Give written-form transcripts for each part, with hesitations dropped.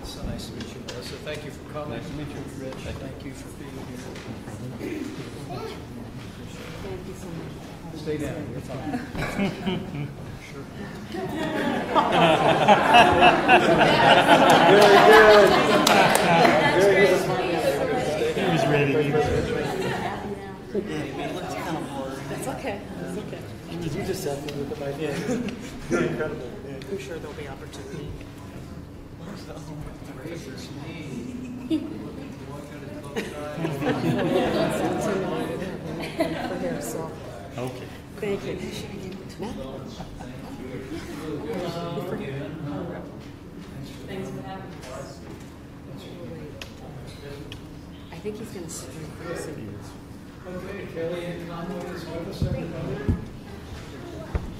So nice to meet you, Melissa. Thank you for coming. Nice to meet you, Rich. Thank you for being here. Thank you so much. Stay down. You're fine. Sure. Very good. He was ready. That's okay. That's okay. Did you just help me with the mic? Yeah. You're incredible. Yeah. I'm sure there'll be opportunity. Okay. Thank you. Matt? I think he's going to sit in person. Okay, Kellyanne Conway is with us, everybody.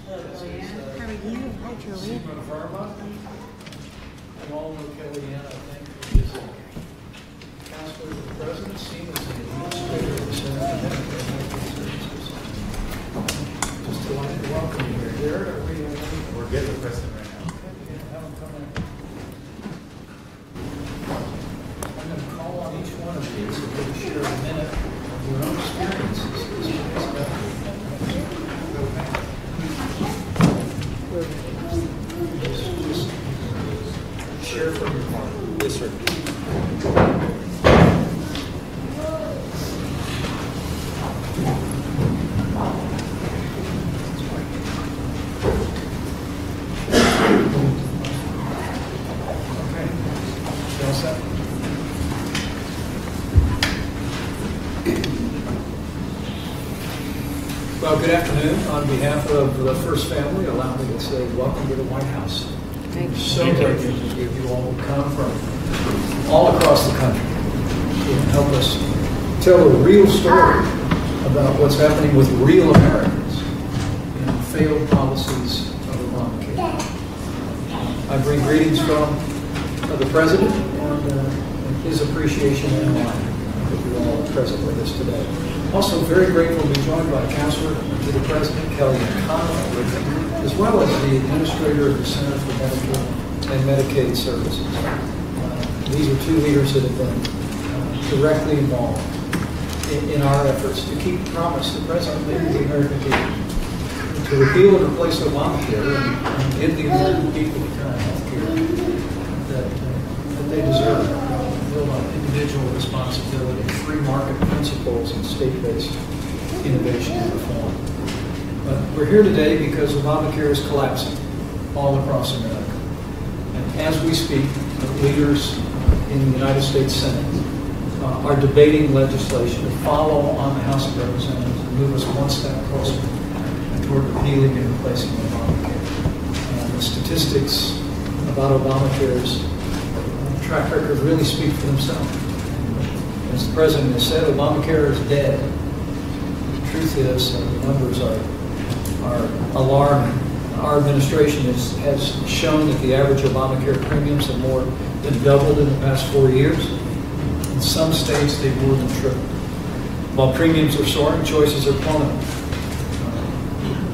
How are you? Hi, Julie. Seema Verma. You all know Kellyanne, I think, who is a counselor to the president. Seema is the administrator of the Center for Medicaid Services. Just delighted to welcome you here. Jared, are we We're getting the president right now. okay? Yeah, have him come in. I'm going to call on each one of these and maybe share a minute of your own experiences. Just share from your heart. Yes, sir. Okay. You all set? Well, good afternoon. On behalf of the First Family, allow me to say welcome to the White House. Thank you. So grateful to you all who come from all across the country to help us tell a real story about what's happening with real Americans and failed policies of Obamacare. I bring greetings from the President and his appreciation and honor that you all are present with us today. Also very grateful to be joined by Counselor to the President, Kellyanne Conway, as well as the Administrator of the Center for Medicare and Medicaid Services. These are two leaders that have been directly involved in our efforts to keep the promise the President made to the American people to repeal and replace Obamacare and give the American people the kind of health care that they deserve. Build on individual responsibility, free market principles, and state-based innovation and reform. But we're here today because Obamacare is collapsing all across America. And as we speak, leaders in the United States Senate are debating legislation to follow on the House of Representatives and move us one step closer toward repealing and replacing Obamacare. And the statistics about Obamacare's track record really speak for themselves. As the President has said, Obamacare is dead. The truth is, the numbers are alarming. Our administration has shown that the average Obamacare premiums have more than doubled in the past 4 years. In some states, they've more than tripled. While premiums are soaring, choices are plummeting.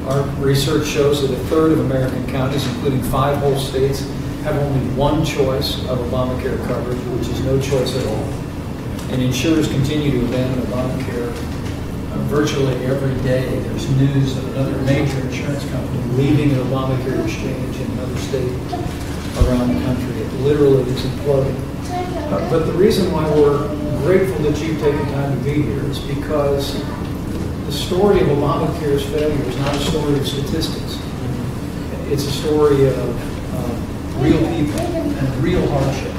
Our research shows that a third of American counties, including 5 whole states, have only one choice of Obamacare coverage, which is no choice at all. And insurers continue to abandon Obamacare virtually every day. There's news of another major insurance company leaving an Obamacare exchange in another state around the country. It literally is imploding. But the reason why we're grateful that you've taken time to be here is because the story of Obamacare's failure is not a story of statistics. It's a story of real people and real hardship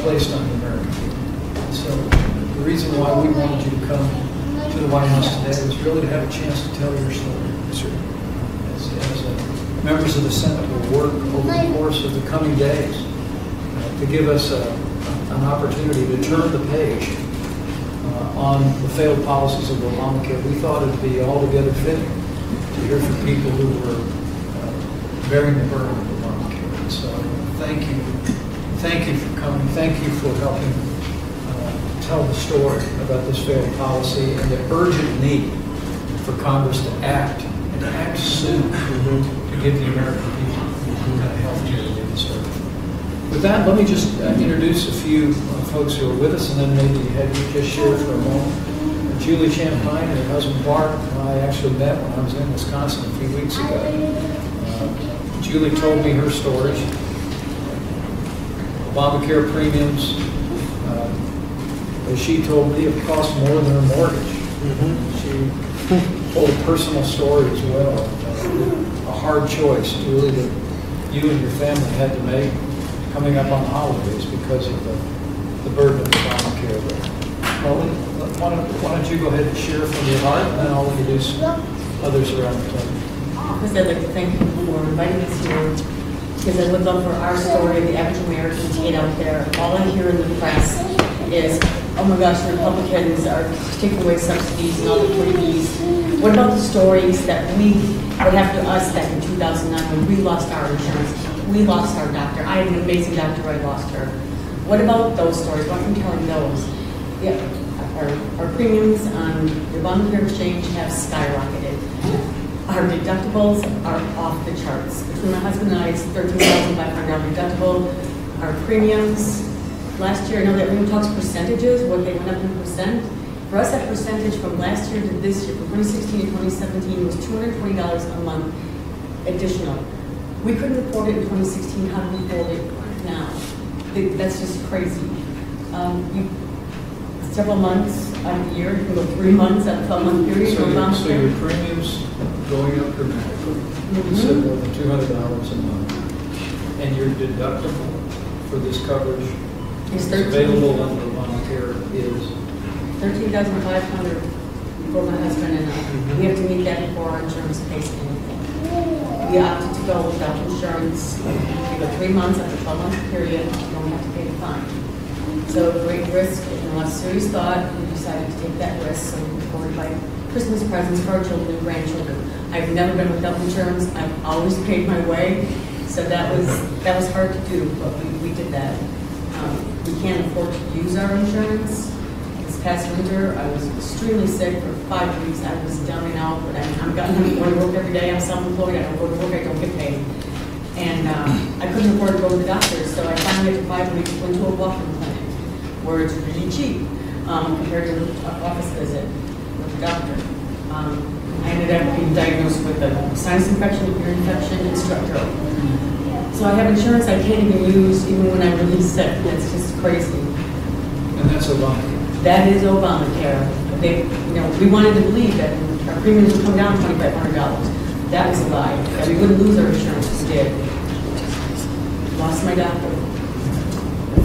placed on the American people. So the reason why we wanted you to come to the White House today was really to have a chance to tell your story. As members of the Senate will work over the course of the coming days to give us an opportunity to turn the page on the failed policies of Obamacare. We thought it would be altogether fitting to hear from people who were bearing the burden of Obamacare. So thank you for coming. Thank you for helping tell the story about this failed policy and the urgent need for Congress to act to act soon to give the American people the kind of health care they deserve. With that, let me just introduce a few folks who are with us, and then maybe have you just share for a moment. Julie Champagne and her husband Bart and I actually met when I was in Wisconsin a few weeks ago. Julie told me her story. Obamacare premiums, as she told me, it cost more than her mortgage. She told a personal story as well, a hard choice, Julie, that you and your family had to make coming up on the holidays because of the burden of Obamacare. Well, why don't you go ahead and share from your heart, and then I'll introduce others around the table. First, I'd like to thank you for inviting us here, because I would love for our story, the average American, to get out there. All I hear in the press is, oh my gosh, the Republicans are taking away subsidies and all the freebies. What about the stories that what happened to us back in 2009 when we lost our insurance? We lost our doctor. I had an amazing doctor, I lost her. What about those stories? What am I telling those? Yeah, our premiums on the Obamacare exchange have skyrocketed. Our deductibles are off the charts. Between my husband and I, it's $13,500 deductible. Our premiums, last year, I know that everyone talks percentages, what they went up in percent. For us, that percentage from last year to this year, from 2016 to 2017, was $220 a month additional. We couldn't afford it in 2016. How do we afford it now? That's just crazy. Several months out of the year, you can go 3 months out of a 12-month period. So your premiums going up dramatically. You said more than $200 a month. And your deductible for this coverage It's available under Obamacare is $13,500 for my husband and I. We have to meet that before our insurance pays anything. We opted to go without insurance. We go 3 months after a 12-month period. You don't have to pay the fine. So great risk, and a lot of serious thought, we decided to take that risk so we could afford to buy Christmas presents for our children and grandchildren. I've never been without insurance. I've always paid my way. So that was hard to do, but we did that. We can't afford to use our insurance. This past winter, I was extremely sick for 5 weeks. I was down and out, but I'm going to work every day. I'm self-employed. I don't go to work. I don't get paid. And I couldn't afford to go to the doctor, so I finally, after 5 weeks, went to a walk-in clinic where it's really cheap compared to an office visit with the doctor. I ended up being diagnosed with a sinus infection, ear infection, and strep throat. So I have insurance I can't even use even when I'm really sick. That's just crazy. And that's Obamacare. That is Obamacare. We wanted to believe that our premiums would come down $2,500. That was a lie. That we wouldn't lose our insurance. We did. Lost my doctor.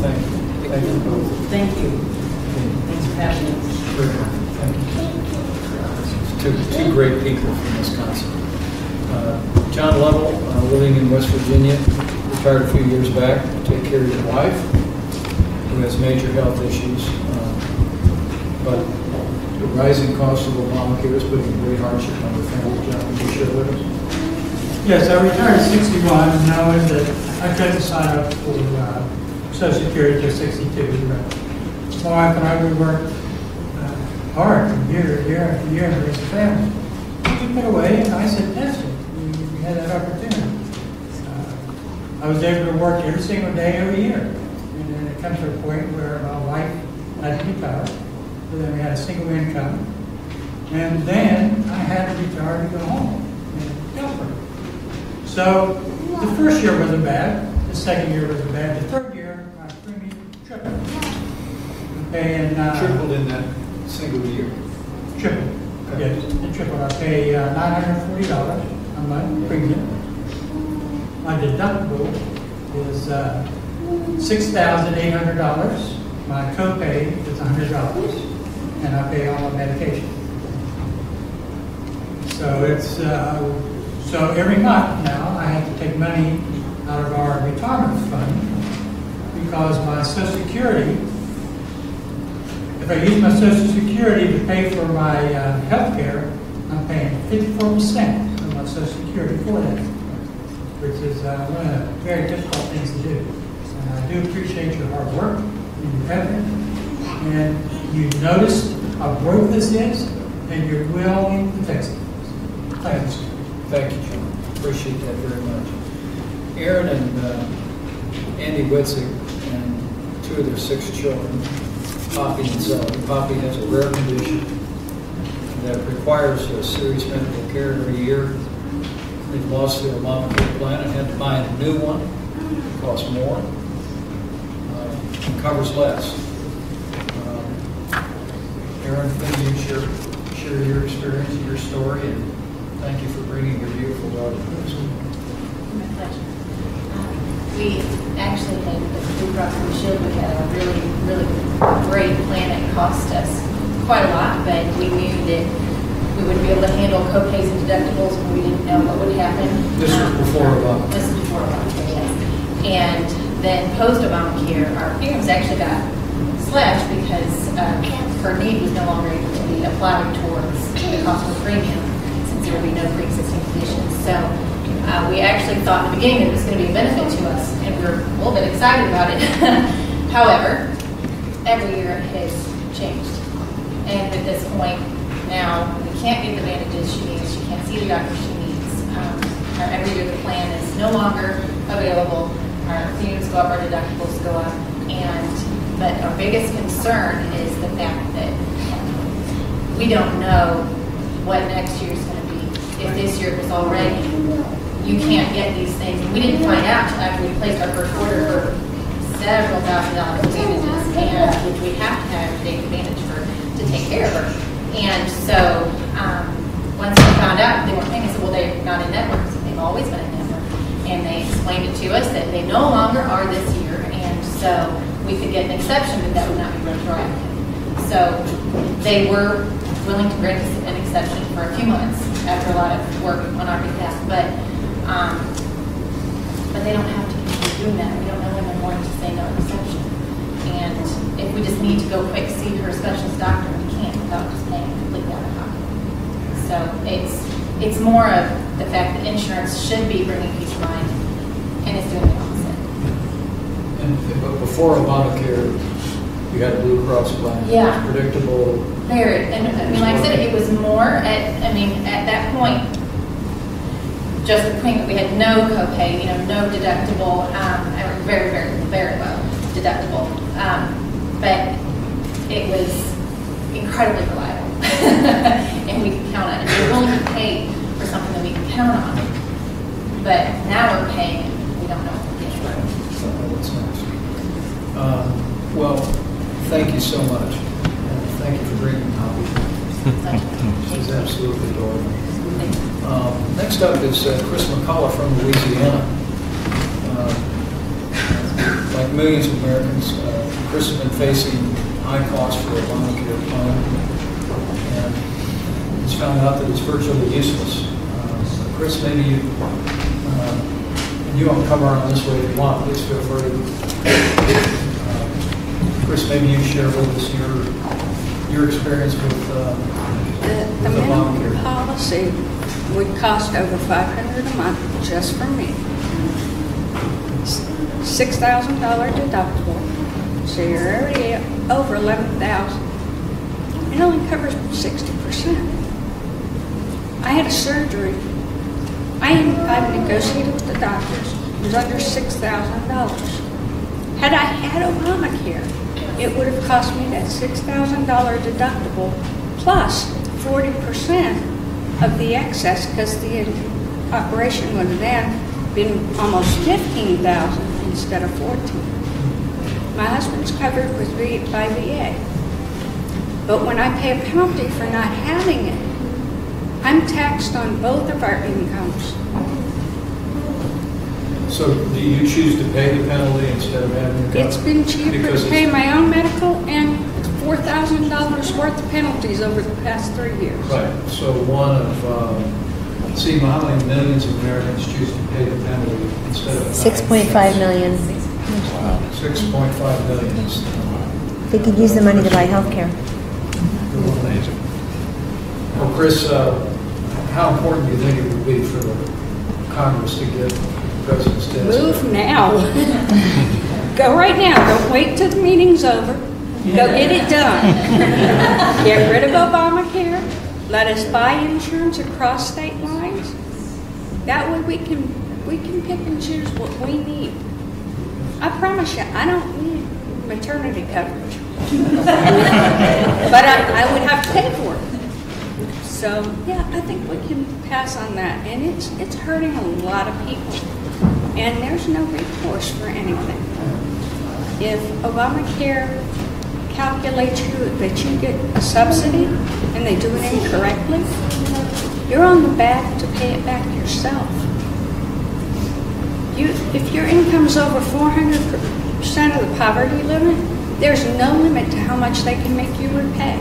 Thank you. Thank you both. Thank you. Thanks for having us. Thank you. Two great people from Wisconsin. John Lovell, living in West Virginia, retired a few years back to take care of your wife, who has major health issues. But the rising cost of Obamacare is putting great hardship on the family. John, would you share with us? Yes, I retired at 61, knowing that I couldn't sign up for Social Security till 62. But my wife and I, we worked hard from year to year after year to raise a family. We took it away, and I said, that's it. We had that opportunity. I was able to work every single day, every year. And then it comes to a point where my wife had to retire. So then we had a single income. And then I had to retire to go home and help her. So the first year wasn't bad. The second year wasn't bad. The third year, my premium tripled. Okay, and Tripled in that single year. tripled. Okay. Yes, it tripled. I pay $940 a month premium. My deductible is $6,800. My copay is $100, and I pay all my medication. So it's so every month now I have to take money out of our retirement fund because my Social Security, if I use my Social Security to pay for my health care, I'm paying 54% of my Social Security for that, which is one of the very difficult things to do. And I do appreciate your hard work and your effort, and you've noticed how broke this is, and you're willing to fix it. Thanks. Thank you, John. Appreciate that very much. Aaron and Andy Witzig and 2 of their 6 children, Poppy and Zoe. Poppy has a rare condition that requires a serious medical care every year. They've lost their Obamacare plan and had to buy a new one. It costs more and covers less. Aaron, can you share your experience, your story, and thank you for bringing your beautiful daughter to us. My pleasure. We actually had the Blue Cross Blue Shield. We had a really, really great plan. It cost us quite a lot, but we knew that we would be able to handle co-pays and deductibles when we didn't know what would happen. This was before Obamacare. This is before Obamacare, yes. And then post-Obamacare, our premiums actually got slashed because her need was no longer able to be applied towards the cost of the premium since there would be no pre-existing conditions. So we actually thought in the beginning that it was going to be a benefit to us, and we were a little bit excited about it. However, every year it has changed. And at this point, now we can't get the bandages she needs. She can't see the doctor she needs. Every year the plan is no longer available. Our premiums go up, our deductibles go up, but our biggest concern is the fact that we don't know what next year's going to be. If this year was already, you can't get these things. And we didn't find out until after we placed our first order for several $1,000s in bandages, and which we have to have to take advantage to take care of her. And so once we found out they weren't paying, I said, well, they're not in network. So they've always been in network. And they explained it to us that they no longer are this year. And so we could get an exception, but that would not be retroactive. So they were willing to grant us an exception for a few months after a lot of work on our behalf. But they don't have to keep doing that. We don't know when they're going to say no exception. And if we just need to go quick see her specialist doctor, we can't without just paying completely out of pocket. So it's more of the fact that insurance should be bringing peace of mind, and it's doing the opposite. But before Obamacare, you had a Blue Cross plan. Yeah. It was predictable. Very, and I mean, like I said, it was more at that point, just the premium. We had no copay, no deductible, very, very, very low deductible. But it was incredibly reliable, and we could count on it. We were willing to pay for something that we can count on. But now we're paying, and we don't know what we're getting. So that's nice. Well, thank you so much. And thank you for bringing Poppy. She's absolutely adorable. Next up is Chris McCullough from Louisiana. Like millions of Americans, Chris has been facing high costs for a Obamacare plan, and he's found out that it's virtually useless. Chris, maybe you want to come around this way if you want. Please feel free. Chris, maybe you share with us your experience with The minimum Obamacare. policy would cost over $500 a month just for me. $6,000 deductible, so you're already over $11,000. It only covers 60%. I had a surgery. I've negotiated with the doctors. It was under $6,000. Had I had Obamacare, it would have cost me that $6,000 deductible plus 40% of the excess, because the operation would have then been almost $15,000 instead of $14,000. My husband's covered by VA. But when I pay a penalty for not having it, I'm taxed on both of our incomes. So do you choose to pay the penalty instead of having it? It's been cheaper to pay my own medical and $4,000 worth of penalties over the past 3 years. Right. So one of, Seema, how many millions of Americans choose to pay the penalty instead of 6.5 million. 6.5 million. They could use the money to buy health care. Well, Chris, how important do you think it would be for the Congress to get the president's desk? Move now. Go right now. Don't wait till the meeting's over. Go get it done. Get rid of Obamacare. Let us buy insurance across state lines. That way we can pick and choose what we need. I promise you, I don't need maternity coverage. But I would have to pay for it. So, yeah, I think we can pass on that. And it's hurting a lot of people. And there's no recourse for anything. If Obamacare calculates that you get a subsidy and they do it incorrectly, you're on the back to pay it back yourself. If your income is over 400% of the poverty limit, there's no limit to how much they can make you repay.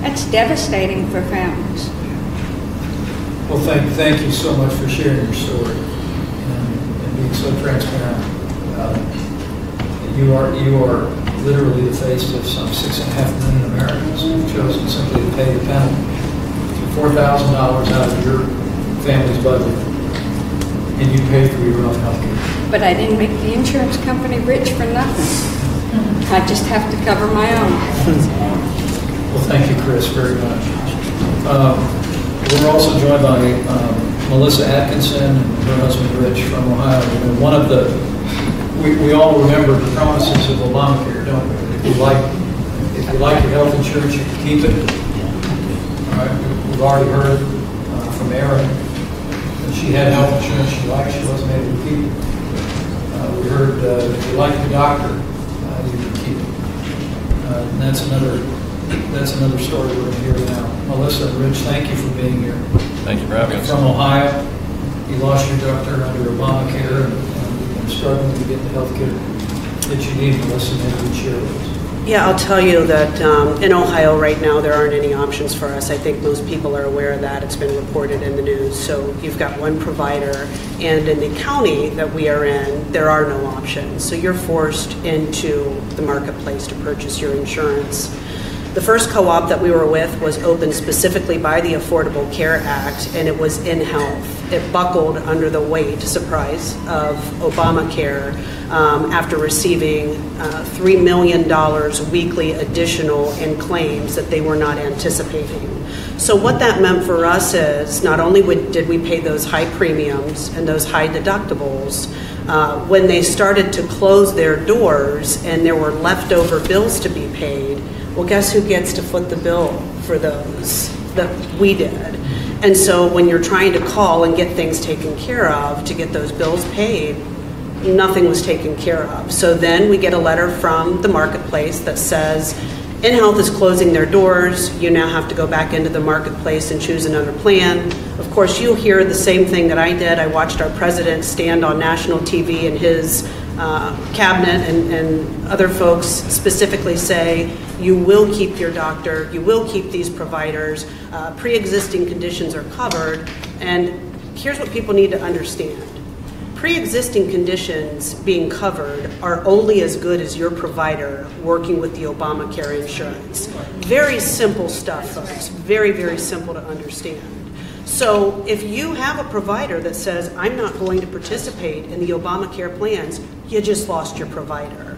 That's devastating for families. Well, thank you so much for sharing your story and being so transparent about it. You are literally the face of some 6.5 million Americans who've chosen simply to pay the penalty. $4,000 out of your family's budget, and you pay for your own health care. But I didn't make the insurance company rich for nothing. I just have to cover my own. Well, thank you, Chris, very much. We're also joined by Melissa Atkinson and her husband Rich from Ohio. You know, we all remember the promises of Obamacare, don't we? If you like your health insurance, you can keep it. All right, we've already heard from Erin that she had health insurance she liked, she wasn't able to keep it. We heard if you like your doctor, you can keep it. And that's another story we're going to hear now. Melissa and Rich, thank you for being here. Thank you for having us. From Ohio, you lost your doctor under Obamacare and you've been struggling to get the health care that you need. Melissa, maybe you'd share with us. Yeah, I'll tell you that in Ohio right now there aren't any options for us. I think most people are aware of that. It's been reported in the news. So you've got one provider, and in the county that we are in, there are no options. So you're forced into the marketplace to purchase your insurance. The first co-op that we were with was opened specifically by the Affordable Care Act, and it was in health. It buckled under the weight, surprise, of Obamacare after receiving $3 million weekly additional in claims that they were not anticipating. So what that meant for us is not only did we pay those high premiums and those high deductibles, when they started to close their doors and there were leftover bills to be paid, well, guess who gets to foot the bill for those? That we did. And so when you're trying to call and get things taken care of to get those bills paid, nothing was taken care of. So then we get a letter from the marketplace that says, InHealth is closing their doors. You now have to go back into the marketplace and choose another plan. Of course, you'll hear the same thing that I did. I watched our president stand on national TV and his cabinet and other folks specifically say, you will keep your doctor, you will keep these providers, pre-existing conditions are covered, and here's what people need to understand. Pre-existing conditions being covered are only as good as your provider working with the Obamacare insurance. Very simple stuff, folks, very, very simple to understand. So if you have a provider that says, I'm not going to participate in the Obamacare plans, you just lost your provider.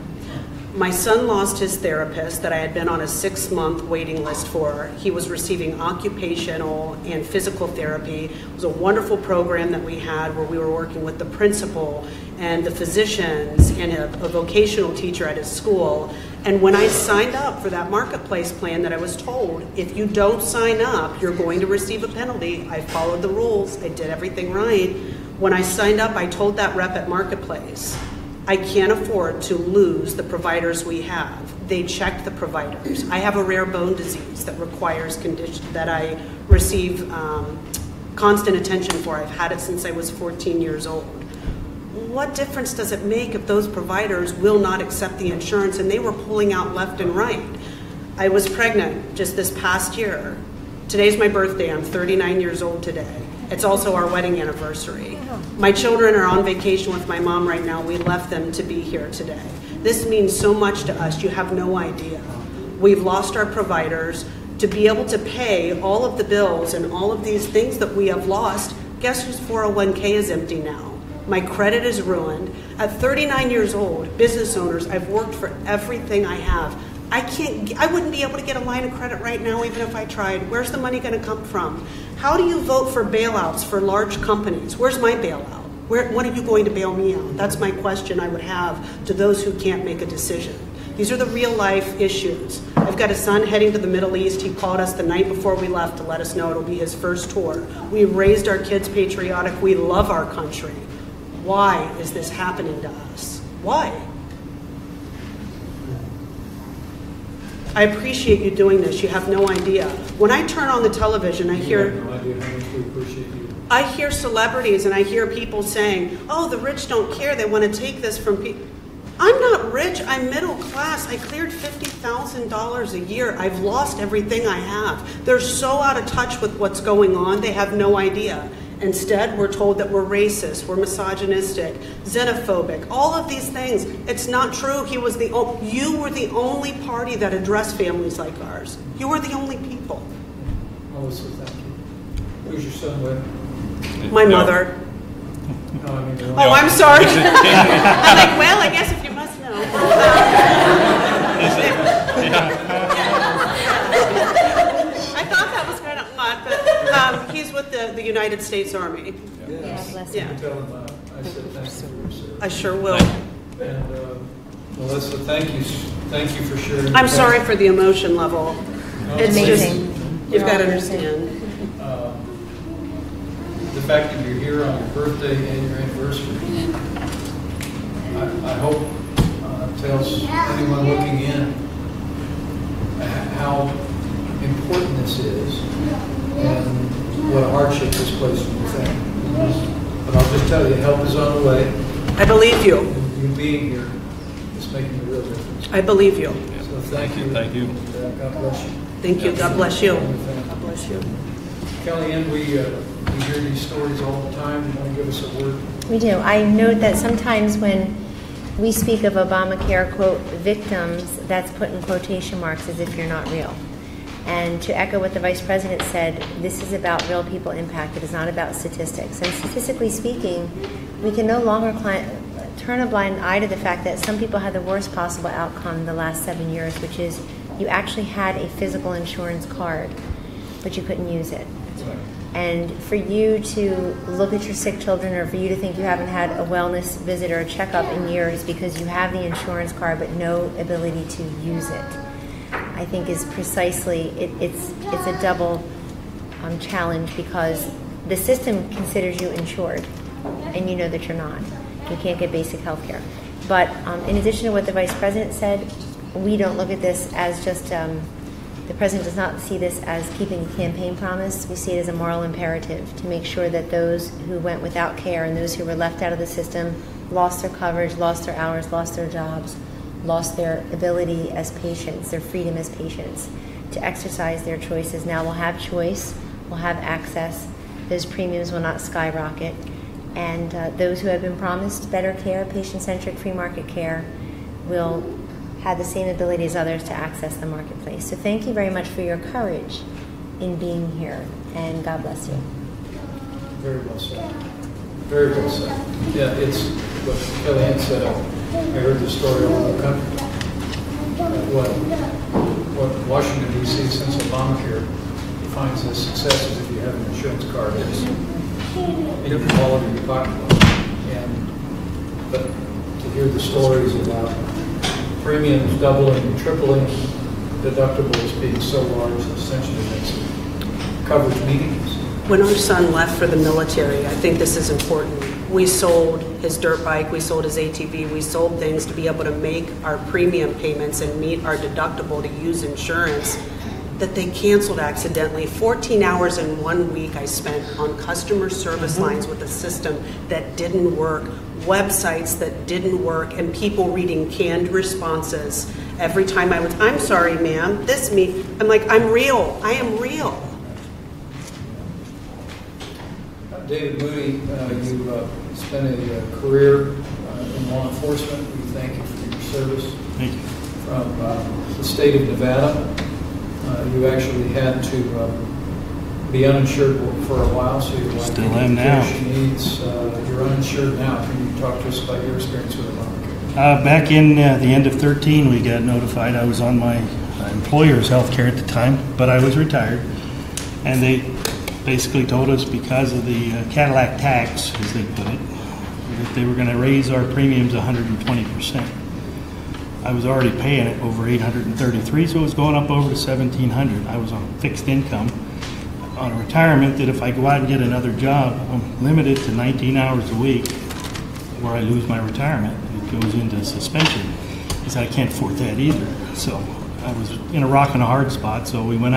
My son lost his therapist that I had been on a 6-month waiting list for. He was receiving occupational and physical therapy. It was a wonderful program that we had where we were working with the principal and the physicians and a vocational teacher at his school. And when I signed up for that marketplace plan that I was told, if you don't sign up, you're going to receive a penalty. I followed the rules. I did everything right. When I signed up, I told that rep at Marketplace, I can't afford to lose the providers we have. They checked the providers. I have a rare bone disease that requires condition that I receive constant attention for. I've had it since I was 14 years old. What difference does it make if those providers will not accept the insurance and they were pulling out left and right? I was pregnant just this past year. Today's my birthday. I'm 39 years old today. It's also our wedding anniversary. My children are on vacation with my mom right now. We left them to be here today. This means so much to us. You have no idea. We've lost our providers. To be able to pay all of the bills and all of these things that we have lost, guess whose 401k is empty now? My credit is ruined. At 39 years old, business owners, I've worked for everything I have. I wouldn't be able to get a line of credit right now even if I tried. Where's the money going to come from? How do you vote for bailouts for large companies? Where's my bailout? When are you going to bail me out? That's my question I would have to those who can't make a decision. These are the real life issues. I've got a son heading to the Middle East. He called us the night before we left to let us know it'll be his first tour. We raised our kids patriotic. We love our country. Why is this happening to us? Why? I appreciate you doing this. You have no idea. When I turn on the television, I hear... You have no idea how much we appreciate you. I hear celebrities and I hear people saying, oh, the rich don't care. They want to take this from people. I'm not rich. I'm middle class. I cleared $50,000 a year. I've lost everything I have. They're so out of touch with what's going on, they have no idea. Instead, we're told that we're racist, we're misogynistic, xenophobic, all of these things. It's not true. You were the only party that addressed families like ours. You were the only people. Melissa, thank you. Who's your son with? My mother. No, I mean, Oh, I'm sorry. I'm like, well, I guess if you must know. I thought that was kind of odd, but he's with the United States Army. Yes. bless Yeah. Tell him I said thank you for your service. I sure will. And Melissa, thank you for sharing. I'm sorry for the emotion level. No, It's Amazing. just, you've got to understand. The fact that you're here on your birthday and your anniversary, I hope tells anyone looking in how important this is and what a hardship this place will think. But I'll just tell you, help is on the way. I believe you. And you being here is making a real difference. I believe you. So thank you. Thank you. And, God bless you. Thank you. God bless you. God God bless you. Kellyanne, we hear these stories all the time. You want to give us a word? We do. I note that sometimes when we speak of Obamacare, quote, victims, that's put in quotation marks as if you're not real. And to echo what the Vice President said, this is about real people impacted. It's not about statistics. And statistically speaking, we can no longer turn a blind eye to the fact that some people had the worst possible outcome in the last 7 years, which is you actually had a physical insurance card, but you couldn't use it. And for you to look at your sick children, or for you to think you haven't had a wellness visit or a checkup in years because you have the insurance card but no ability to use it, I think is precisely, it's a double challenge, because the system considers you insured and you know that you're not. You can't get basic health care. But in addition to what the Vice President said, we don't look at this as just, the President does not see this as keeping a campaign promise. We see it as a moral imperative to make sure that those who went without care and those who were left out of the system lost their coverage, lost their hours, lost their jobs, lost their ability as patients, their freedom as patients, to exercise their choices. Now we'll have choice, we'll have access, those premiums will not skyrocket, and those who have been promised better care, patient-centric free market care, will have the same ability as others to access the marketplace. So thank you very much for your courage in being here, and God bless you. Very well said. Very well said. Yeah, it's what Kellyanne said. I heard the story all over the country. What Washington, D.C., since Obamacare defines as success is if you have an insurance card, it's inequality in your pocketbook. But to hear the stories about premiums doubling and tripling, deductibles being so large, essentially makes coverage meaningless. When our son left for the military, I think this is important. We sold his dirt bike, we sold his ATV, we sold things to be able to make our premium payments and meet our deductible to use insurance that they canceled accidentally. 14 hours in 1 week I spent on customer service lines with a system that didn't work, websites that didn't work, and people reading canned responses. Every time I'm sorry, ma'am, I'm like, I'm real, I am real. David Moody, you spent a career in law enforcement. We thank you for your service. Thank you. From the state of Nevada. You actually had to be uninsured for a while, so your wife Still am now. needs. You're uninsured now. Can you talk to us about your experience with Obamacare? Back in the end of 2013, we got notified I was on my employer's health care at the time, but I was retired. And they basically told us because of the Cadillac tax, as they put it, that they were going to raise our premiums 120%. I was already paying it over $833, so it was going up over to $1,700. I was on fixed income on a retirement that if I go out and get another job, I'm limited to 19 hours a week, where I lose my retirement. It goes into suspension. I said I can't afford that either. So I was in a rock and a hard spot. So we went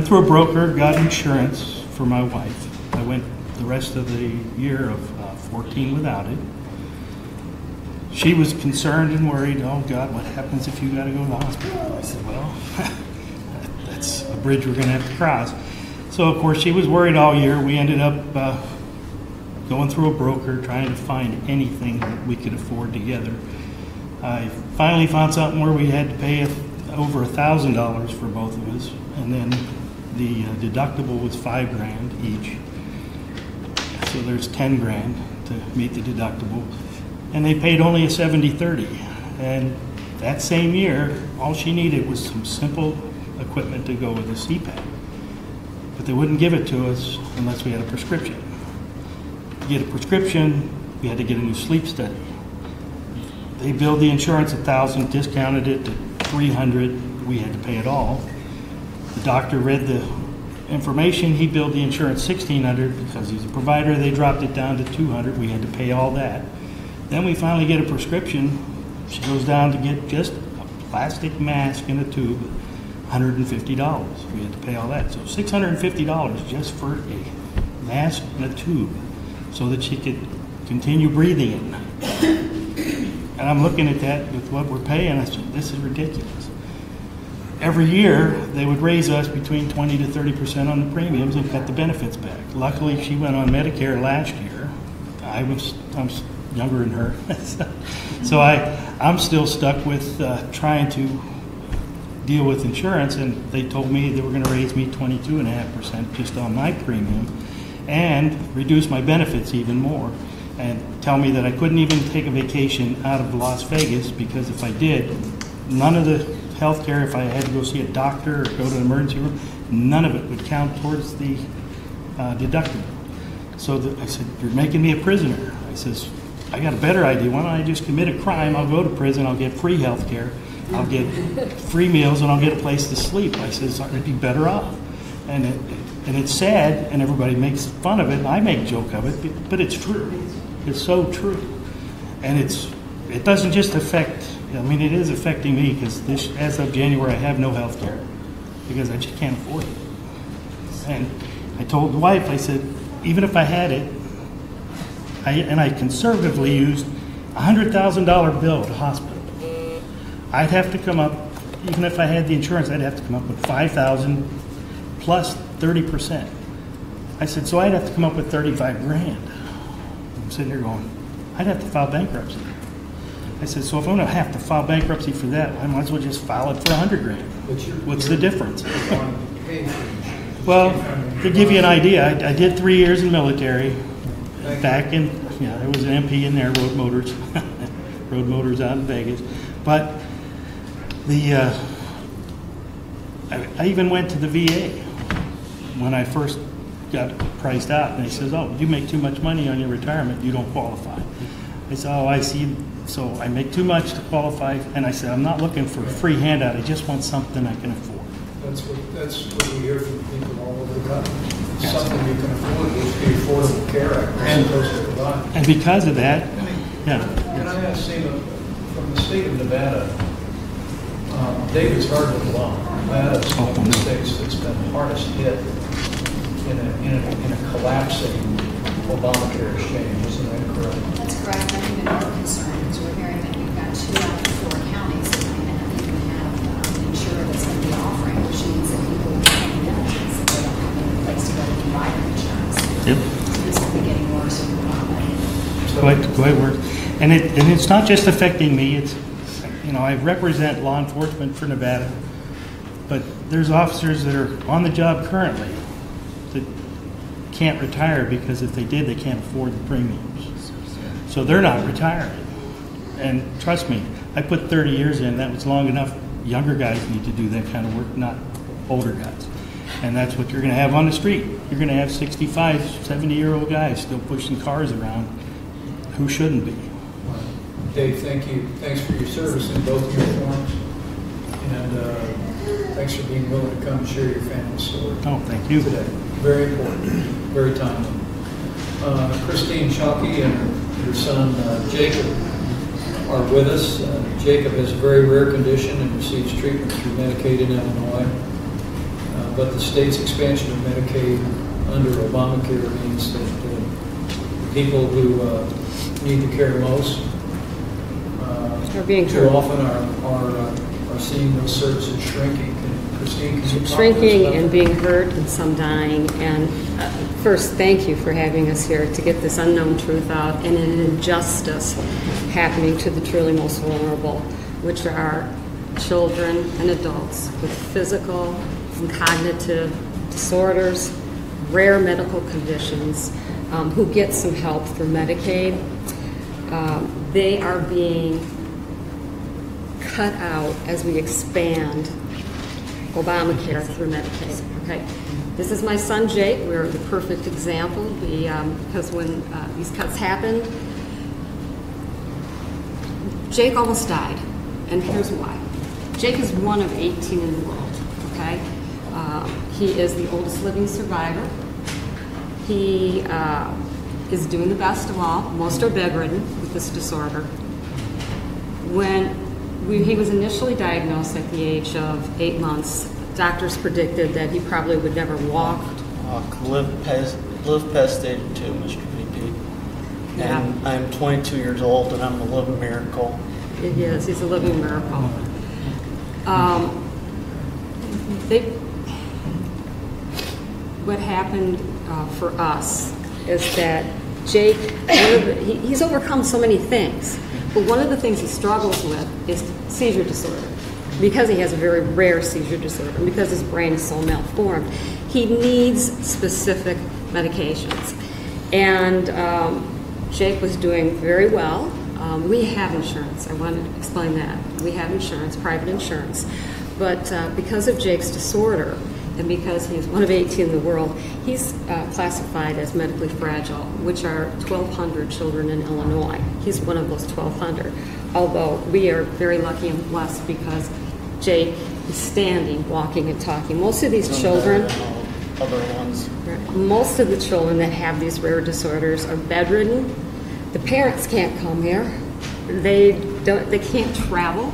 through a broker, got insurance for my wife. I went the rest of the year of 14 without it. She was concerned and worried, oh God, what happens if you got to go to the hospital? I said, well, that's a bridge we're going to have to cross. So of course she was worried all year. We ended up going through a broker, trying to find anything that we could afford together. I finally found something where we had to pay over $1,000 for both of us, and then the deductible was $5,000 each. So there's $10,000 to meet the deductible, and they paid only a 70/30. And that same year, all she needed was some simple equipment to go with a CPAP, but they wouldn't give it to us unless we had a prescription. To get a prescription, we had to get a new sleep study. They billed the insurance $1,000, discounted it to $300. We had to pay it all. The doctor read the information. He billed the insurance $1,600 because he's a provider. They dropped it down to $200. We had to pay all that. Then we finally get a prescription. She goes down to get just a plastic mask in a tube, $150. We had to pay all that. So $650 just for a mask and a tube, so that she could continue breathing at night. And I'm looking at that with what we're paying. I said, this is ridiculous. Every year, they would raise us between 20 to 30% on the premiums and cut the benefits back. Luckily, she went on Medicare last year. I'm younger than her. So I'm still stuck with trying to deal with insurance, and they told me they were going to raise me 22.5% just on my premium, and reduce my benefits even more, and tell me that I couldn't even take a vacation out of Las Vegas, because if I did, none of the health care, if I had to go see a doctor or go to an emergency room, none of it would count towards the deductible. So I said, you're making me a prisoner. I says, I got a better idea. Why don't I just commit a crime? I'll go to prison, I'll get free health care, I'll get free meals, and I'll get a place to sleep. I says, I'd be better off. And it's sad, and everybody makes fun of it, and I make joke of it, but it's true. It's so true. And it doesn't just affect, I mean, it is affecting me, because as of January, I have no health care, because I just can't afford it. And I told the wife, I said, even if I had it, I conservatively used a $100,000 bill at the hospital, I'd have to come up, even if I had the insurance, I'd have to come up with $5,000 plus 30%. I said, so I'd have to come up with $35,000. I'm sitting there going, I'd have to file bankruptcy. I said, so if I'm going to have to file bankruptcy for that, I might as well just file it for $100,000. What's the difference? Well, to give you an idea, I did 3 years in the military. Back in, I was an MP in there, rode motors, rode motors out in Vegas. But I even went to the VA when I first got priced out, and they says, oh, you make too much money on your retirement, you don't qualify. I said, oh, I see, so I make too much to qualify, and I said, I'm not looking for a free handout, I just want something I can afford. That's what we hear from people all over the country. It's something you can afford, which the Affordable Care Act is supposed to provide. And because of that, Can I ask Seema, from the state of Nevada, David's hard with the law. Nevada is one of the states that's been hardest hit in a collapsing Obamacare exchange. Isn't that correct? That's correct. And even more concerns, we're hearing that we've got 2 out of 4 counties that might not even have an insurer that's going to be offering, which means that people will be paying benefits if they don't have any place to go to buy their insurance. Yep. This will be getting worse and Quite worse. And it's not just affecting me. It's, I represent law enforcement for Nevada, but there's officers that are on the job currently that can't retire, because if they did, they can't afford the premiums. So they're not retiring. And trust me, I put 30 years in. That was long enough. Younger guys need to do that kind of work, not older guys. And that's what you're going to have on the street. You're going to have 65, 70-year-old guys still pushing cars around who shouldn't be. Dave, thank you. Thanks for your service in both uniforms. And thanks for being willing to come and share your family story. Oh, thank you. Today. Very important, very timely. Christine Chalky and her son Jacob are with us. Jacob has a very rare condition and receives treatment through Medicaid in Illinois. But the state's expansion of Medicaid under Obamacare means that people who need the care most Are being too hurt. often are seeing those services shrinking. Christine, can you talk to us Shrinking about and that? being hurt and some dying. And first, thank you for having us here to get this unknown truth out and an injustice happening to the truly most vulnerable, which are children and adults with physical and cognitive disorders, rare medical conditions, who get some help through Medicaid. They are being cut out as we expand Obamacare through Medicaid. Okay, this is my son Jake. We're the perfect example because when these cuts happened, Jake almost died, and here's why. Jake is one of 18 in the world. Okay, he is the oldest living survivor. He is doing the best of all. Most are bedridden with this disorder. When he was initially diagnosed at the age of 8 months, doctors predicted that he probably would never walk. Could live past age 2, Mr. VP. Yeah. And I'm 22 years old, and I'm a living miracle. It is. He's a living miracle. What happened for us is that Jake, he's overcome so many things, but one of the things he struggles with is seizure disorder. Because he has a very rare seizure disorder, and because his brain is so malformed, he needs specific medications. And Jake was doing very well. We have insurance. I want to explain that. We have insurance, private insurance. But because of Jake's disorder, and because he's one of 18 in the world, he's classified as medically fragile, which are 1,200 children in Illinois. He's one of those 1,200. Although we are very lucky and blessed because Jake is standing, walking, and talking. Most of these children, Other ones. most of the children that have these rare disorders are bedridden. The parents can't come here. They can't travel.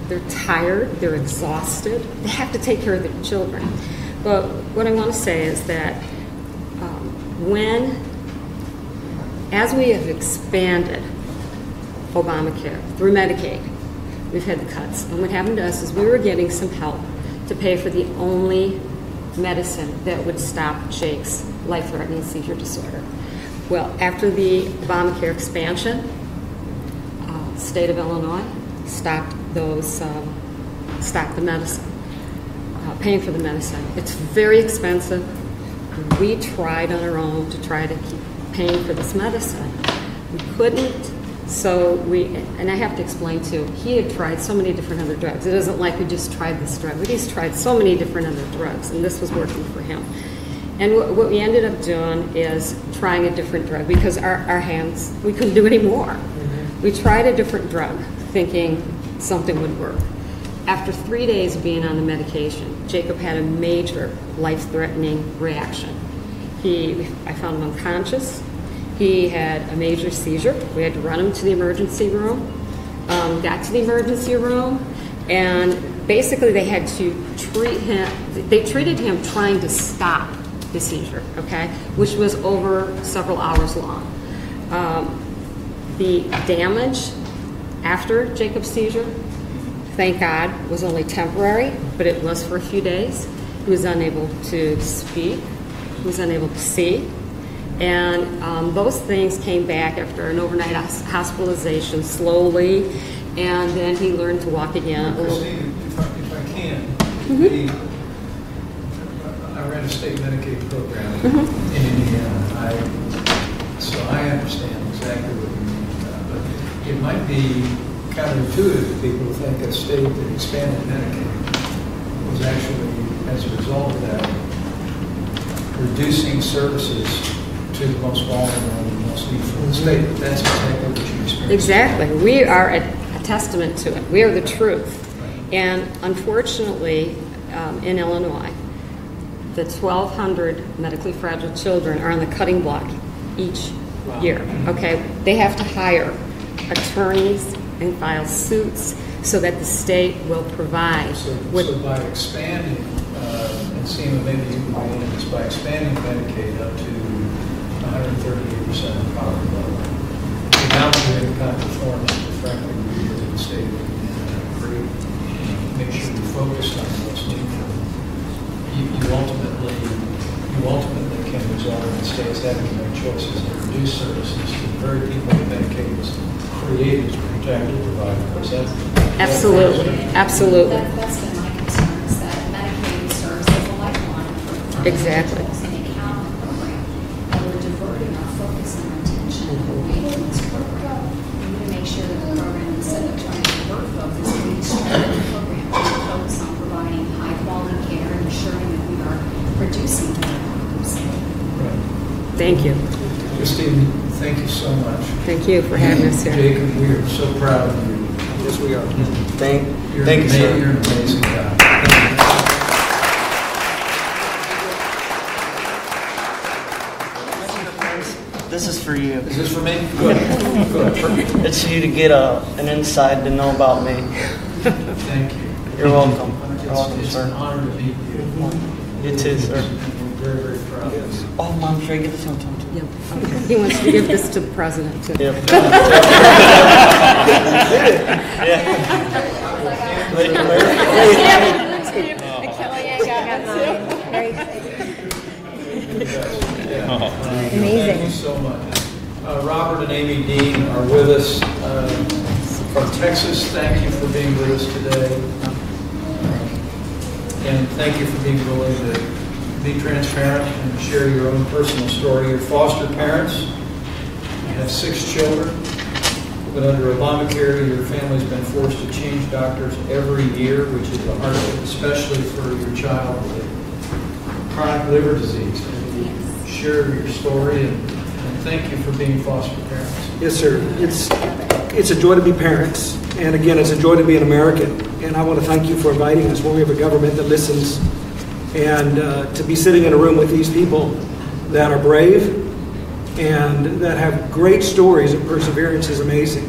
They're tired. They're exhausted. They have to take care of their children. But what I want to say is that as we have expanded Obamacare through Medicaid, we've had the cuts. And what happened to us is we were getting some help to pay for the only medicine that would stop Jake's life-threatening seizure disorder. Well, after the Obamacare expansion, the state of Illinois stopped the medicine, paying for the medicine. It's very expensive. We tried on our own to try to keep paying for this medicine. We couldn't. So and I have to explain too, he had tried so many different other drugs. It isn't like we just tried this drug, but he's tried so many different other drugs, and this was working for him. And what we ended up doing is trying a different drug because our hands, we couldn't do any more. Mm-hmm. We tried a different drug thinking something would work. After 3 days of being on the medication, Jacob had a major life-threatening reaction. I found him unconscious. He had a major seizure. We had to run him to the emergency room. Got to the emergency room, and basically they had to treat him. They treated him trying to stop the seizure, okay, which was over several hours long. The damage after Jacob's seizure, thank God, was only temporary, but it was for a few days. He was unable to speak. He was unable to see. And those things came back after an overnight hospitalization slowly, and then he learned to walk again. Christine, if I can, Mm-hmm. I ran a state Medicaid program Mm-hmm. in Indiana, so I understand exactly what you mean. But it might be counterintuitive to people to think a state that expanded Medicaid was actually, as a result of that, reducing services to the most vulnerable and the most needful in the state. But that's exactly what you experience. Exactly. We are a testament to it. We are the truth. And unfortunately, in Illinois, the 1,200 medically fragile children are on the cutting block each year. Okay, they have to hire attorneys and file suits so that the state will provide. So by expanding, and Seema, maybe you can weigh in, is by expanding Medicaid up to 138% of poverty level, the amount of income performance, frankly, we do in the state and make sure you focus on what's needful. You ultimately can result in the states having to make choices to reduce services to the very people that Medicaid was created to protect and provide for. Absolutely. Absolutely. That's been my concern, is that Medicaid serves as a lifeline for Exactly. in the county program, and we're diverting our focus and our attention away from this program. We need to make sure that the program, instead of trying to divert focus, we need to strengthen the program to focus on providing high quality care and ensuring that we are producing care outcomes. Thank you. Christine, thank you so much. Thank you for having us here. Jacob, we are so proud of you. Yes, we are. Thank you, You're sir. an amazing guy. This is for you. Is this for me? Good. Good. It's for you to get an insight to know about me. Thank you. You're welcome. You're welcome, It's sir. an honor to meet you. You too, sir. We're very, very proud. Oh, Mom, should I give this one to him? Yep. Okay. He wants to give this to the president too. Yep. Yeah. Amazing. Thank you so much. Robert and Amy Dean are with us from Texas. Thank you for being with us today. And thank you for being willing to be transparent and share your own personal story. You're foster parents. You have 6 children. But under Obamacare, your family's been forced to change doctors every year, which is a hardship, especially for your child with chronic liver disease. Share your story and thank you for being foster parents. Yes, sir. It's a joy to be parents, and again, it's a joy to be an American. And I want to thank you for inviting us when we have a government that listens, and to be sitting in a room with these people that are brave and that have great stories of perseverance is amazing.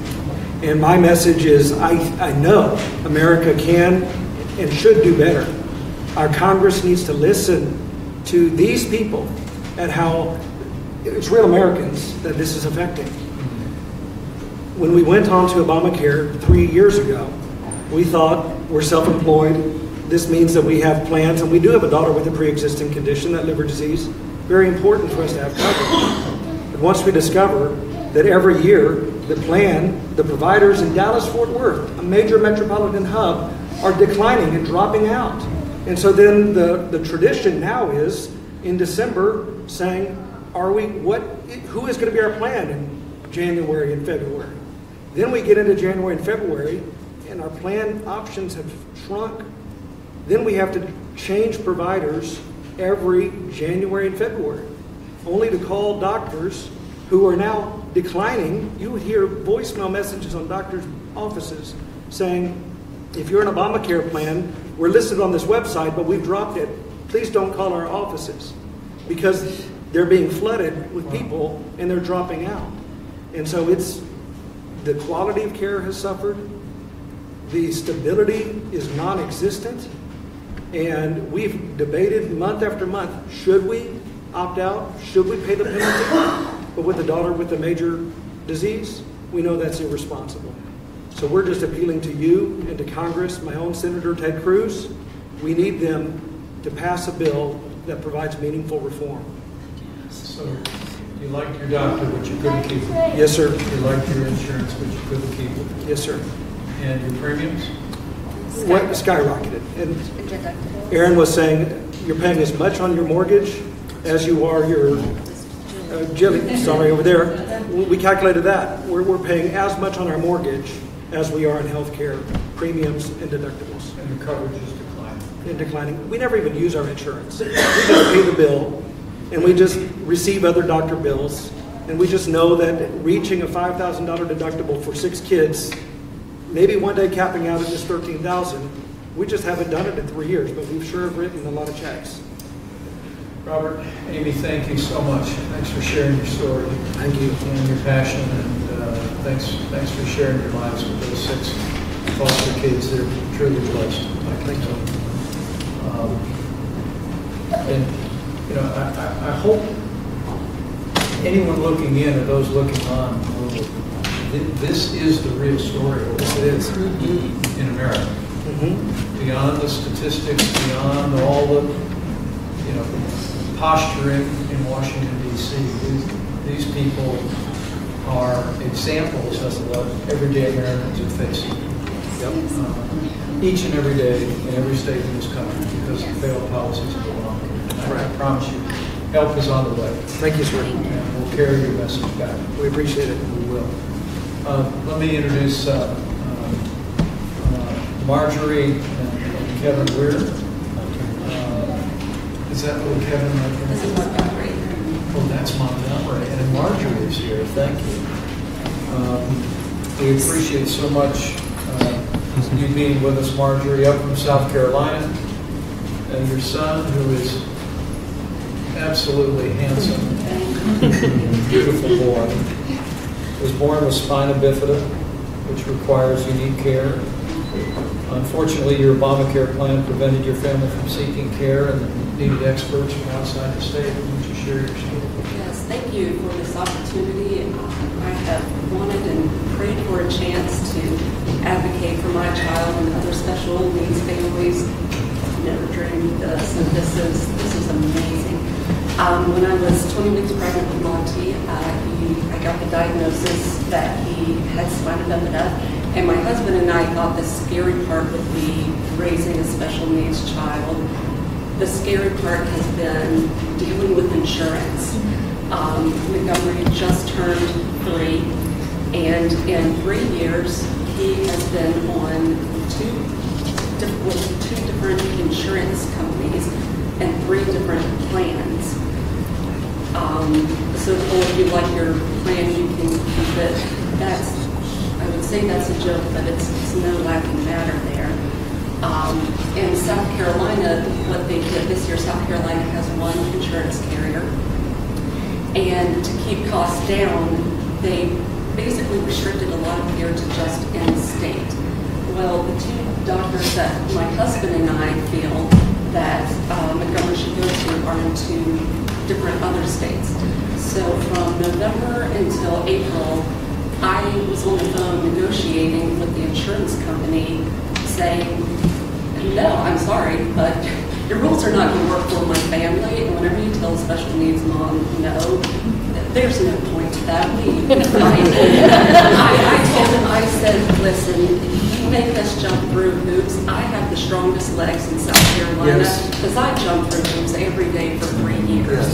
And my message is, I know America can and should do better. Our Congress needs to listen to these people and how it's real Americans that this is affecting. When we went on to Obamacare 3 years ago, we thought we're self-employed. This means that we have plans, and we do have a daughter with a pre-existing condition, that liver disease. Very important for us to have coverage. But once we discover that every year the providers in Dallas-Fort Worth, a major metropolitan hub, are declining and dropping out. And so then the tradition now is in December saying, who is going to be our plan in January and February? Then we get into January and February, and our plan options have shrunk. Then we have to change providers every January and February, only to call doctors who are now declining. You would hear voicemail messages on doctors' offices saying, if you're an Obamacare plan, we're listed on this website, but we've dropped it. Please don't call our offices, because they're being flooded with people and they're dropping out. And so the quality of care has suffered. The stability is non-existent. And we've debated month after month, should we opt out? Should we pay the penalty? But with a daughter with a major disease, we know that's irresponsible. So we're just appealing to you and to Congress, my own Senator Ted Cruz. We need them to pass a bill that provides meaningful reform. So you liked your doctor, but you couldn't keep it. Yes, sir. You liked your insurance, but you couldn't keep it. Yes, sir. And your premiums? What skyrocketed. And Aaron was saying, you're paying as much on your mortgage as you are your over there. We calculated that. We're paying as much on our mortgage as we are in health care premiums and deductibles. And the coverage is declining. And declining. We never even use our insurance. We just pay the bill, and we just receive other doctor bills, and we just know that reaching a $5,000 deductible for 6 kids, maybe one day capping out at just $13,000, we just haven't done it in 3 years, but we've sure have written a lot of checks. Robert, Amy, thank you so much. Thanks for sharing your story. Thank you. And your passion, and thanks for sharing your lives with those 6 foster kids. They're truly blessed. Thank you. And, you know, I hope anyone looking in or those looking on, this is the real story of what it is in America. Beyond the statistics, beyond all the, you know, posturing in Washington, D.C., these people are examples of what everyday Americans are facing. Each and every day in every state in this country because of failed policies of Obamacare. I promise you, help is on the way. Thank you, sir. And we'll carry your message back. We appreciate it. We will. Let me introduce Marjorie and Kevin Weir. Is that little Kevin right there? This is Montgomery. Oh, that's Montgomery. And Marjorie is here. Thank you. We appreciate so much you being with us, Marjorie, up from South Carolina. And your son, who is absolutely handsome, beautiful boy, was born with spina bifida, which requires unique care. Unfortunately, your Obamacare plan prevented your family from seeking care and needed experts from outside the state. Why don't you share your story? Yes, thank you for this opportunity. I have wanted and prayed for a chance to advocate for my child and other special needs families. Never dreamed this, and this is amazing. When I was 20 weeks pregnant with Monty, I got the diagnosis that he had spina bifida, and my husband and I thought the scary part would be raising a special needs child. The scary part has been dealing with insurance. Montgomery just turned 3, and in 3 years, he has been on two different insurance companies and 3 different plans. So if you like your plan, you can keep it. I would say that's a joke, but it's no laughing matter there. In South Carolina, what they did this year, South Carolina has 1 insurance carrier. And to keep costs down, they basically restricted a lot of care to just in-state. Well, the 2 doctors that my husband and I feel that Montgomery should go to are in 2 different other states. So from November until April, I was on the phone negotiating with the insurance company saying, no, I'm sorry, but your rules are not going to work for my family, and whenever you tell a special needs mom no, there's no point to that. I told him, I said, listen, you make us jump through hoops. I have the strongest legs in South Carolina because I jump through hoops every day for 3 years.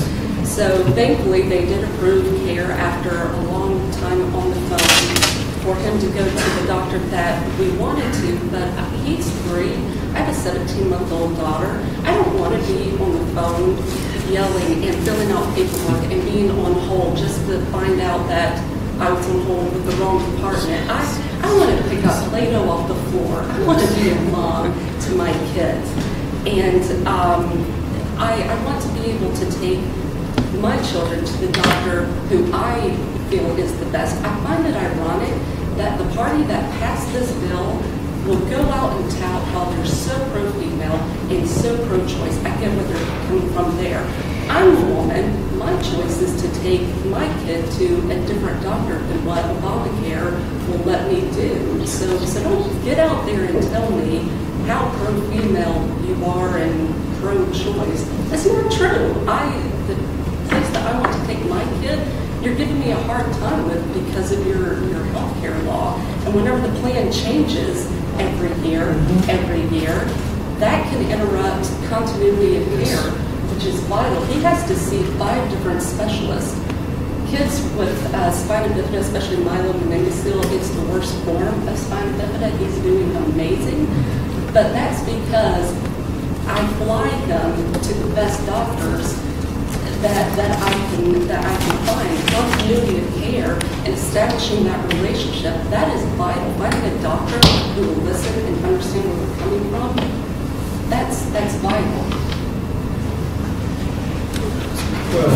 So thankfully, they did approve care after a long time on the phone for him to go to the doctor that we wanted to, but he's 3. I have a 17-month-old daughter. I don't want to be on the phone yelling and filling out paperwork and being on hold just to find out that I was on hold with the wrong department. I want to pick up Play-Doh off the floor. I want to be a mom to my kids. And I want to be able to take my children to the doctor who I feel is the best. I find it ironic that the party that passed this bill will go out and tout how they're so pro-female and so pro-choice. I get where they're coming from there. I'm a woman. My choice is to take my kid to a different doctor than what Obamacare will let me do. So don't get out there and tell me how pro-female you are and pro-choice. That's not true. The place that I want to take my kid, you're giving me a hard time with because of your health care law. And whenever the plan changes every year, that can interrupt continuity of care, which is vital. He has to see 5 different specialists. Kids with spina bifida, especially myelomenincele, it's the worst form of spina bifida. He's doing amazing. But that's because I fly him to the best doctors that I can find. Continuity of care and establishing that relationship, that is vital. Finding a doctor who will listen and understand where we're coming from, that's vital. Well,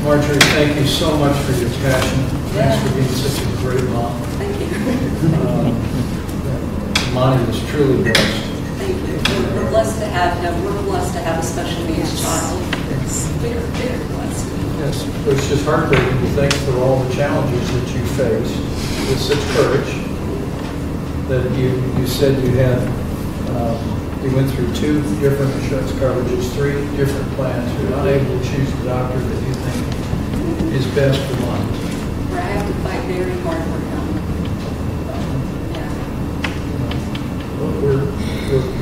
Marjorie, thank you so much for your passion. Thanks for being such a great mom. Thank you. Monty was truly blessed. Thank you. We're blessed to have him. We're blessed to have a special needs child. We're very blessed. Yes, it's just heartbreaking to think for all the challenges that you faced with such courage. That you said you had, you went through 2 different insurance coverages, 3 different plans. You're not able to choose the doctor that you think is best for Monty. Where I have to fight very hard for him.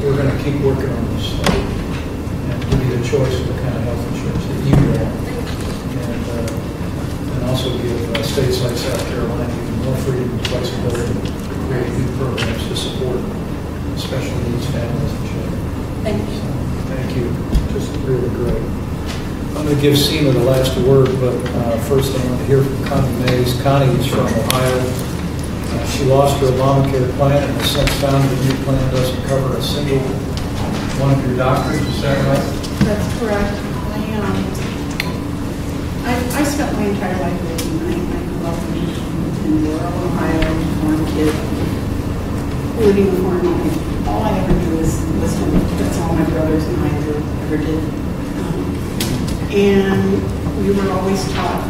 We're going to keep working on this and give you the choice of the kind of health insurance that you want, and also give states like South Carolina even more freedom and flexibility to create new programs to support special needs families and children. Thank you. So, thank you. Just really great. I'm going to give Seema the last word, but first I want to hear from Connie Mays. Connie is from Ohio. She lost her Obamacare plan and has since found the new plan doesn't cover a single one of your doctors. Is that right? That's correct. I spent my entire life living. I grew up in rural Ohio, farm kid, living a farm life. All I ever do is listen. That's all my brothers and I ever did. And we were always taught,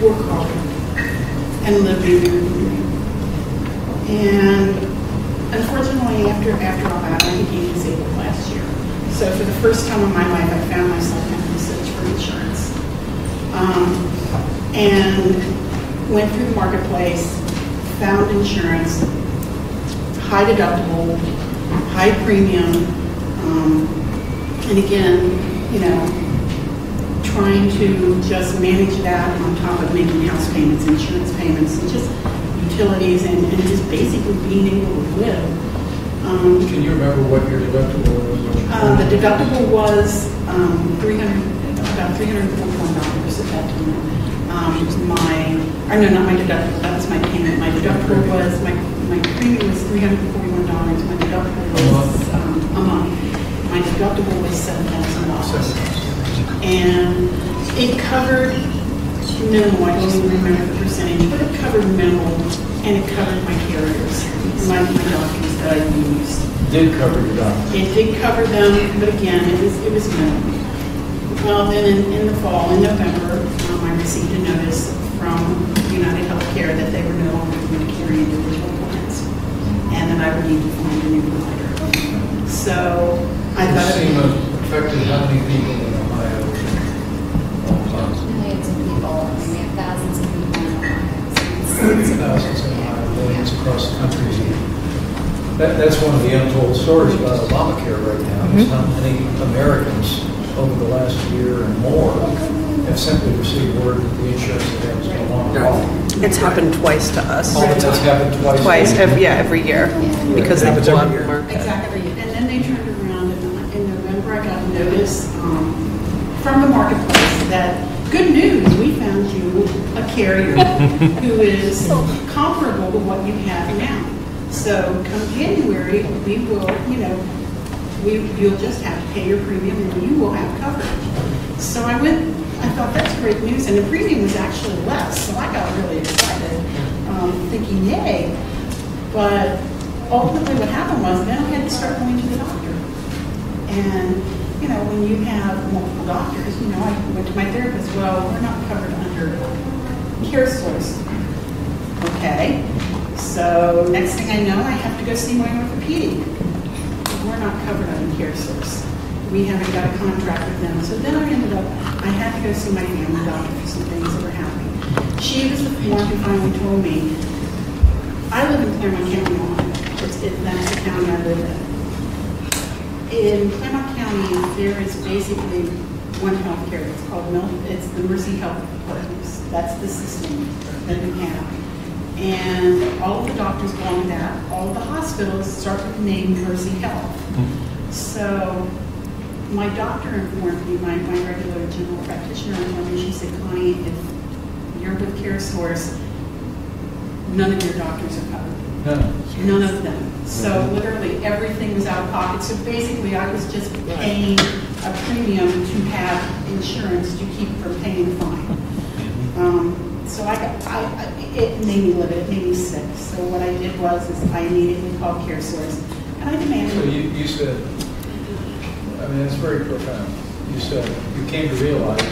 work hard and live the American dream. And unfortunately, after all that, I became disabled last year. So for the first time in my life, I found myself having to search for insurance. And went through the marketplace, found insurance, high deductible, high premium, and again, trying to just manage that on top of making house payments, insurance payments, and just utilities, and just basically being able to live. Can you remember what your deductible was? The deductible was about $341 at that time. Not my deductible, that was my payment. My deductible was, my premium was $341. My deductible was a month. My deductible was $7,000. And it covered minimal, I don't even remember the percentage, but it covered minimal, and it covered my carriers, my doctors that I used. Did cover your doctors? It did cover them, but again, it was minimal. Well, then in the fall, in November, I received a notice from United Healthcare that they were no longer going to carry individual plans, and that I would need to find a new provider. So I thought Seema affected how many people in Ohio? Millions of people. I mean, we have thousands of people in Ohio. Thousands in Ohio, millions across the country. That's one of the untold stories about Obamacare right now. Is how many Americans over the last year and more have simply received word that the insurance they have is no longer offered. It's happened twice to us. Oh, that's happened twice? Every year, because they pull out the market. exactly. And then they turned around, and in November, I got a notice from the marketplace that, good news, we found you a carrier who is comparable to what you have now. So come January, we will, you'll just have to pay your premium and you will have coverage. So I thought that's great news, and the premium was actually less, so I got really excited, thinking, yay. But ultimately what happened was then I had to start going to the doctor. And, when you have multiple doctors, I went to my therapist, well, we're not covered under CareSource. Okay. So next thing I know, I have to go see my orthopedic. We're not covered under CareSource. We haven't got a contract with them. So then I had to go see my family doctor for some things that were happening. She was the one who finally told me, I live in Claremont County, Ohio. That's the county I live in. In Claremont County, there is basically one health care. It's the Mercy Health Partners. That's the system that we have. And all of the doctors belong to that. All of the hospitals start with the name Mercy Health. So my doctor informed me, my regular general practitioner informed me, she said, Connie, if you're with CareSource, none of your doctors are covered. None of them. So literally everything was out of pocket. So basically I was just paying a premium to have insurance to keep from paying the fine. So it made me livid, it made me sick. So what I did was I immediately called CareSource and I demanded. So you said, I mean, it's very profound. You said you came to realize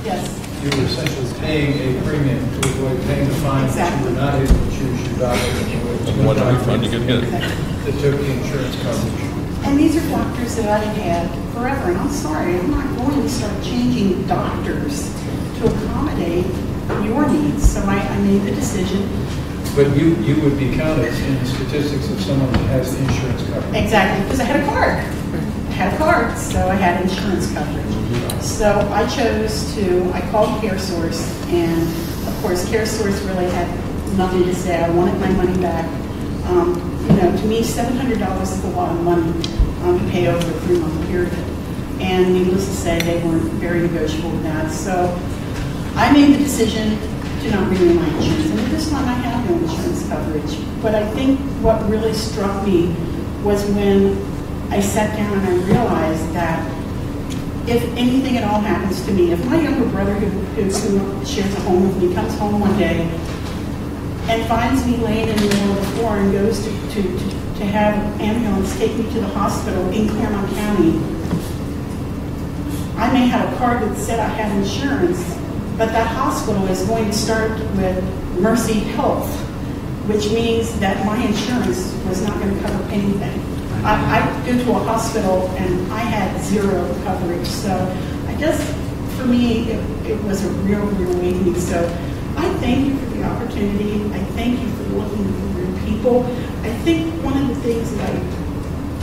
yes, you were essentially paying a premium to avoid paying the fine. Exactly. You were not able to choose your doctor. What refund you get hit? That took the insurance coverage. and these are doctors that I've had forever. And I'm sorry, I'm not going to start changing doctors to accommodate your needs. So I made the decision. But you would be counted in the statistics of someone that has insurance coverage. Exactly, because I had a card. So I had insurance coverage. So I called CareSource, and of course CareSource really had nothing to say. I wanted my money back. To me, $700 is a lot of money to pay over a 3-month period. And needless to say, they weren't very negotiable with that. So I made the decision to not renew my insurance. And at this time, I have no insurance coverage. But I think what really struck me was when I sat down and I realized that if anything at all happens to me, if my younger brother who shares a home with me comes home one day and finds me laying in the middle of the floor and goes to have an ambulance take me to the hospital in Claremont County, I may have a card that said I had insurance, but that hospital is going to start with Mercy Health, which means that my insurance was not going to cover anything. I go to a hospital and I had zero coverage. So I guess for me, it was a real awakening. So I thank you for the opportunity. I thank you for looking for real people. I think one of the things that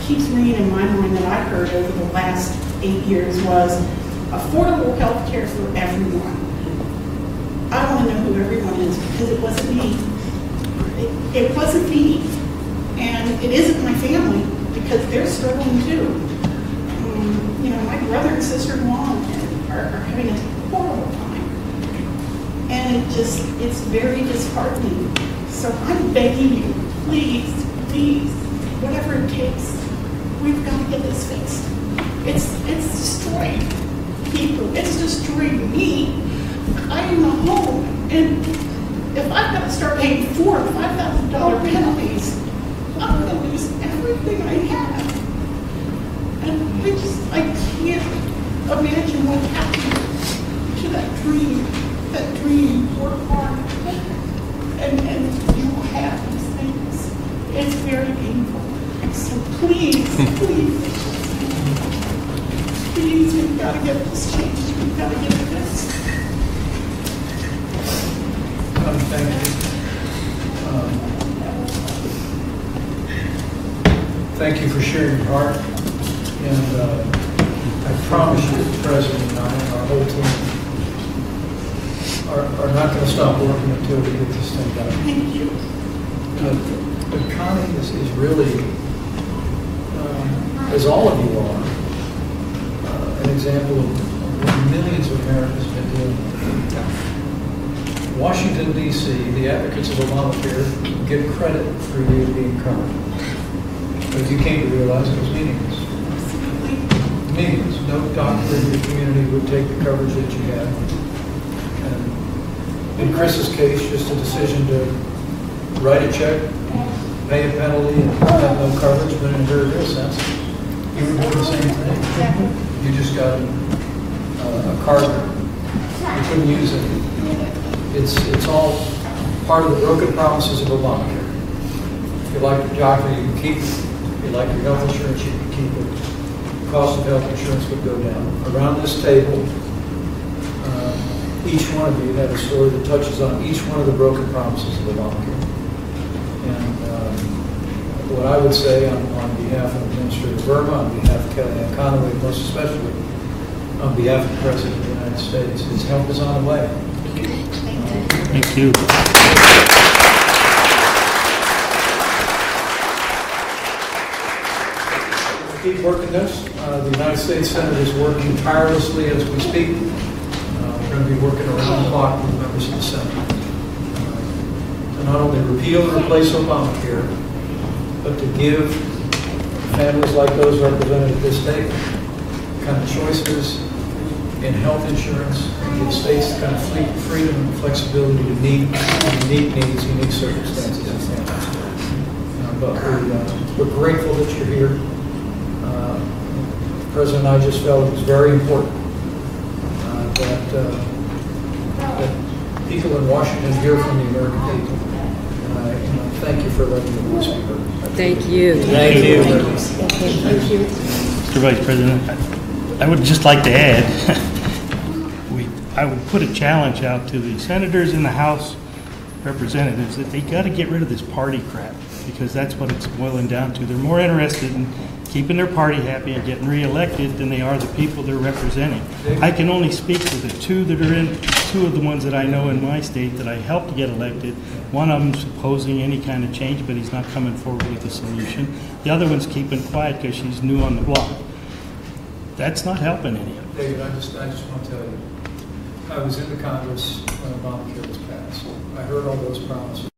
keeps ringing in my mind that I heard over the last 8 years was affordable health care for everyone. I want to know who everyone is because it wasn't me. It wasn't me. And it isn't my family because they're struggling too. My brother and sister-in-law are having a horrible time. And it's very disheartening. So I'm begging you, please, whatever it takes, we've got to get this fixed. It's destroying people. It's destroying me. I am a home, and if I've got to start paying $4,000 or $5,000 penalties, I'm going to lose everything I have. And I can't imagine what happened to that dream work hard, and you have these things. It's very painful. So please, we've got to get this changed. We've got to get it fixed. Thank you. Thank you for sharing your heart. And I promise you, the President and I and our whole team are not going to stop working until we get this thing done. Thank you. But Connie is really, as all of you are, an example of what millions of Americans have been doing. Washington, D.C., the advocates of Obamacare get credit for you being covered. But you came to realize it was meaningless. Meaningless. No doctor in your community would take the coverage that you had. And in Chris's case, just a decision to write a check, pay a penalty, and have no coverage, but in a very real sense, you were doing the same thing. You just got a card you couldn't use it. It's all part of the broken promises of Obamacare. If you like your doctor, you can keep it. If you like your health insurance, you can keep it. The cost of health insurance would go down. Around this table, each one of you had a story that touches on each one of the broken promises of Obamacare. And what I would say on behalf of Administrator Verma, on behalf of Kellyanne Conway, most especially on behalf of the President of the United States, is help is on the way. Thank you. keep working this. The United States Senate is working tirelessly as we speak. We're going to be working around the clock with members of the Senate to not only repeal and replace Obamacare, but to give families like those represented at this table kind of choices in health insurance, and give states the kind of freedom and flexibility to meet unique needs, unique circumstances and families. But we're grateful that you're here. The President and I just felt it was very important that people in Washington hear from the American people. And I thank you for letting the voice be heard. Thank you. Thank you. Thank you. Mr. Vice President, I would just like to add, I would put a challenge out to the senators in the House representatives that they got to get rid of this party crap, because that's what it's boiling down to. They're more interested in keeping their party happy and getting reelected than they are the people they're representing. I can only speak for the two of the ones that I know in my state that I helped to get elected. One of them's opposing any kind of change, but he's not coming forward with a solution. The other one's keeping quiet because she's new on the block. That's not helping any of us. David, I just want to tell you, I was in the Congress when Obamacare was passed. I heard all those promises.